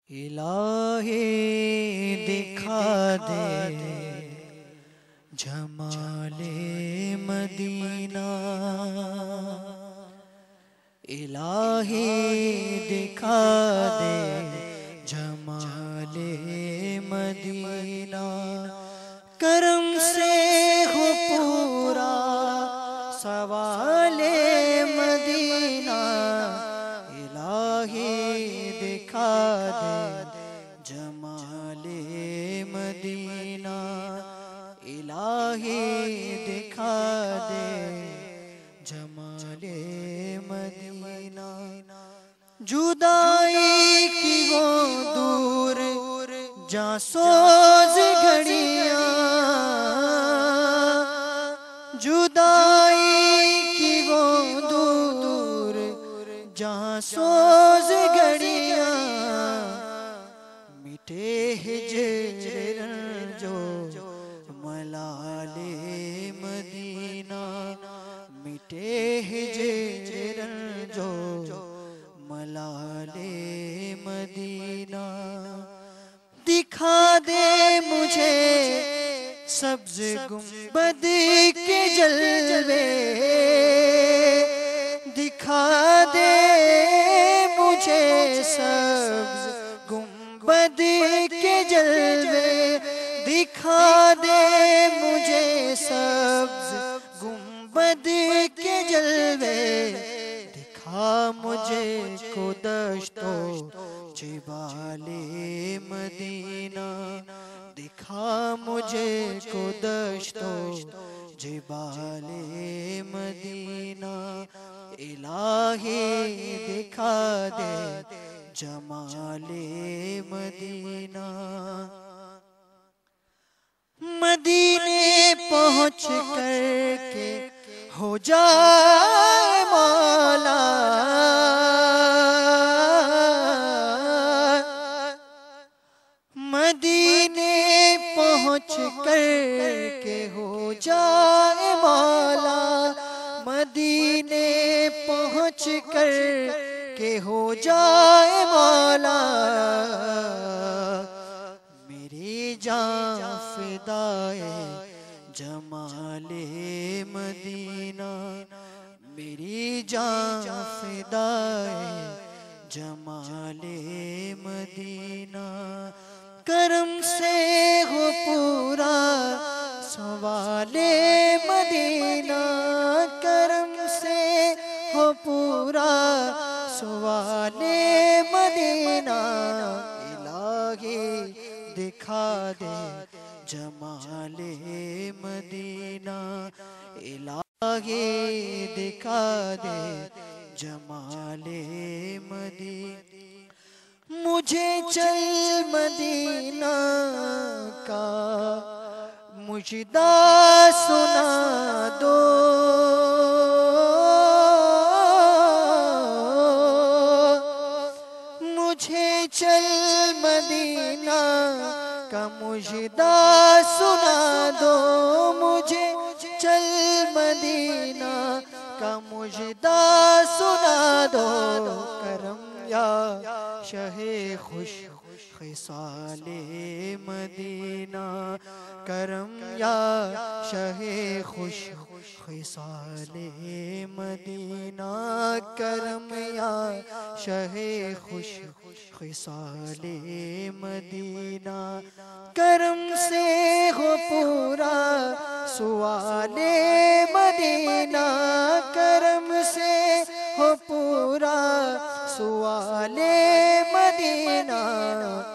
इलाही दिखा दे जमाले मदीना, इलाही दिखा दे जमाले मदीना। करम से हो पूरा सवाले मदीना, इलाही दिखा दे जमाले मदीना, इलाही दिखा दे जमाले मदीना। जुदाई की वो दूर जहाँ सोज घड़ियाँ, जुदाई की वो दूर जहाँ सोज घड़ियाँ। मिटे हिजर जो मलाले मदीना, मिटे हिजर जो मलाले मदीना। दिखा दे मुझे सब्ज गुंबद के जलवे, दिखा दे मुझे सब्ज गुंबद के जलवे, दिखा दे मुझे सब्ज गुंबद के जलवे। दिखा मुझे को दश्तो जिबाले मदीना, दिखा मुझे को दश्तो जिबाले मदीना। इलाही दिखा दे जमाले मदीना। मदीने पहुँच कर के हो जाए मौला, मदीने पहुँच कर के हो जाए मौला, मदीने पहुँच कर के हो जाए मौला। मेरी जान फिदाए जमाले मदीना, मेरी जान फिदाए जमाले मदीना। करम से हो पूरा सवाले मदीना, करम से हो पूरा सवाले मदीना। इलाही दिखा दे जमाले मदीना, इलाही दिखा दे जमाले मदीना। मुझे चल मदीना का मुजदा सुना दो, मुझे चल मदीना का मुजदा सुना दो, मुझे चल मदीना का मुजदा सुना दो। करम या शहे खुश खिसाले मदीना, करम या शहे खुश खिसाले मदीना, करम या शहे खुश खिसाले मदीना। करम से हो पूरा सुवाले मदीना, करम से हो पूरा सुवाले मदीना।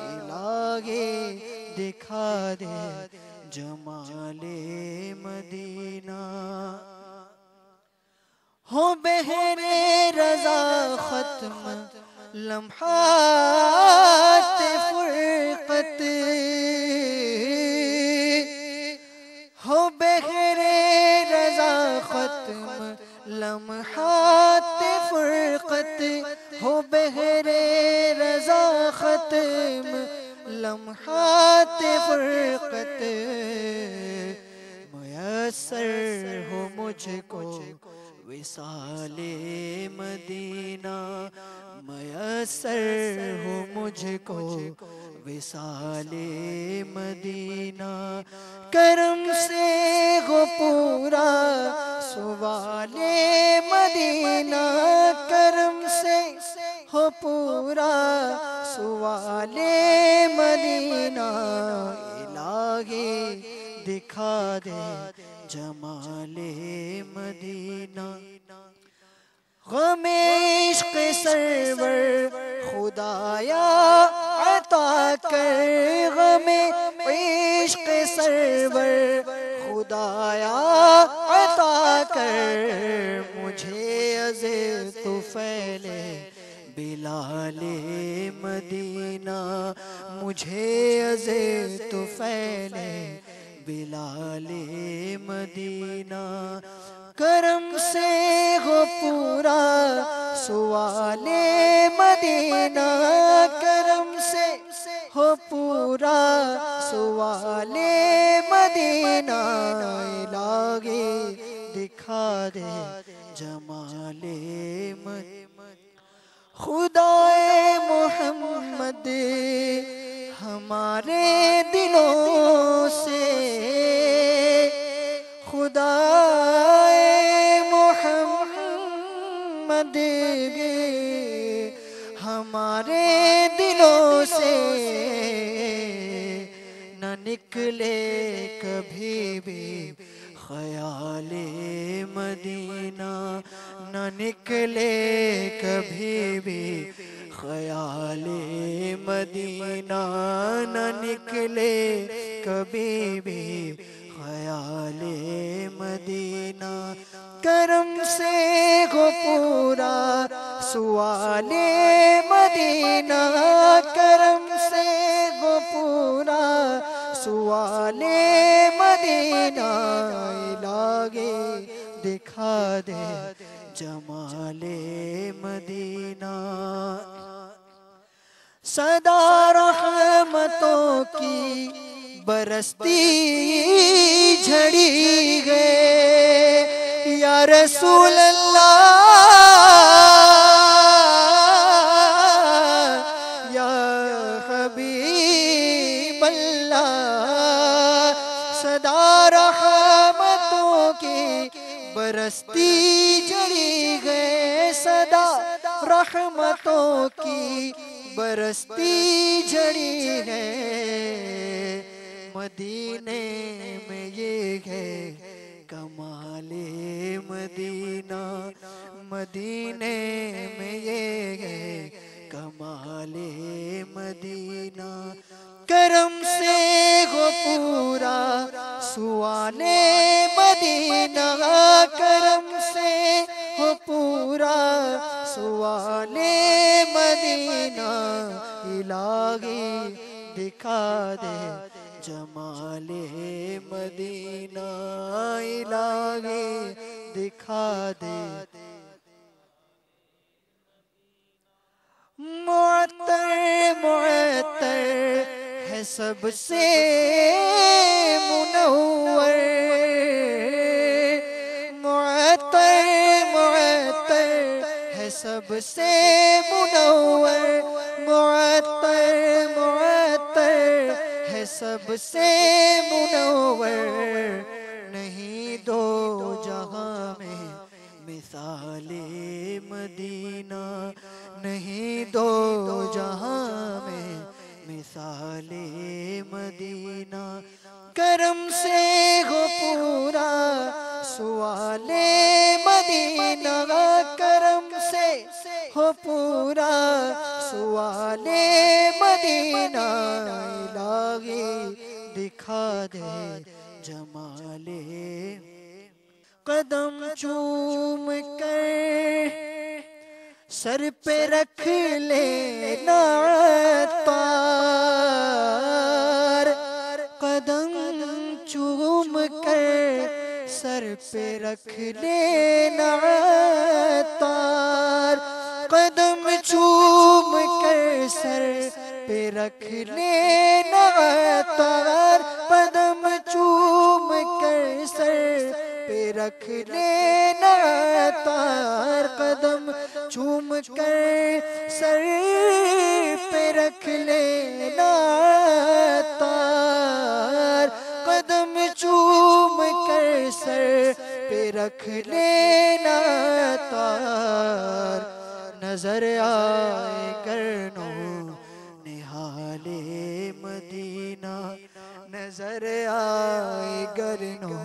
इलाही दिखा दे जमाले मदीना। हो बहरे रज़ा ख़त्म लम्हात फ़ुरक़त, हो बहरे रज़ा ख़त्म लम्हात फ़ुरक़त, हो बहरे रज़ा ख़त्म लम्हात फ़ुरक़त। मुयस्सर हो मुझको विसाले मदीना मयसर हो मुझको, विसाले मदीना करम से हो पूरा सुवाले मदीना, करम से हो पूरा सुवाले मदीना। इलाही दिखा दे जमाले मदीना। गमे इश्क़ सरवर खुदाया अता कर, गमे इश्क़ सरवर खुदाया अता कर। मुझे अज़े तुफ़ैले बिलाले मदीना, मुझे अज़े तुफ़ैले बिलाले मदीना। करम से हो पूरा सुवाले मदीना, करम से हो पूरा सुवाले मदीना। इलाही दिखा दे जमाले मदीना। खुदाए मोहम्मद हमारे दिलों से, खुदाए मोहम्मद हमारे दिलों से न निकले कभी भी ख़याले मदीना, न निकले कभी भी ख़याले मदीना, न निकले कभी भी ख़याले मदीना। करम से हो पूरा सुवाले मदीना, करम से हो पूरा सुवाले मदीना। इलाही दिखा दे जमाले मदीना। सदा रहमतों की बरसती झड़ी गए या रसूल अल्लाह, या हबीब अल्लाह। सदा रहमतों की बरसती झड़ी गए, सदा रहमतों की बरसती झड़ी है। मदीने में ये है कमाले मदीना, मदीने में ये है कमाले मदीना। करम से हो पूरा सुवाले मदीना, करम से हो पूरा सुवाले मदीना। इलाही दिखा दे जमाले मदीना, इलाही दिखा दे। मुअत्तर मुअत्तर है सबसे मुनव्वर, मुअत्तर मुअत्तर है सबसे मुनव्वर, मुअत्तर मुअत्तर है सबसे मुनव्वर। नहीं दो जहां में मिसाले मदीना, नहीं दो जहां में मिसाले मदीना। करम से हो पूरा सुवाले मदीना, करम से हो पूरा सुवाले मदीना। इलाही दिखा दे जमाले। कदम चूम कर सर पे रख लेना तार, कदम चूम कर सर पे रख लेना तार, कदम चूम कर सर पे रख लेना तार, कदम चूम कर सर पे रख लेना तार कदम चूम कर सर पे रख लेना तार कदम चूम कर सर पे रख लेना तार नजर आए करनो निहाले मदीना नजर आए करनो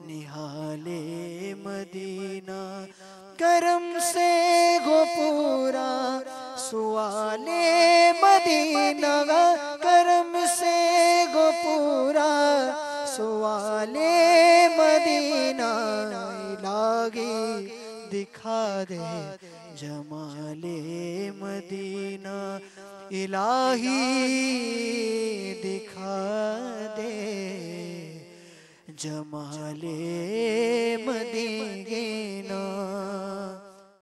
निहाले मदीना करम से गो पूरा सुआले मदीना करम से गो पूरा सुआले मदीना लागी दिखा दे जमाले मदीना इलाही दिखा दे जमाले मदीना।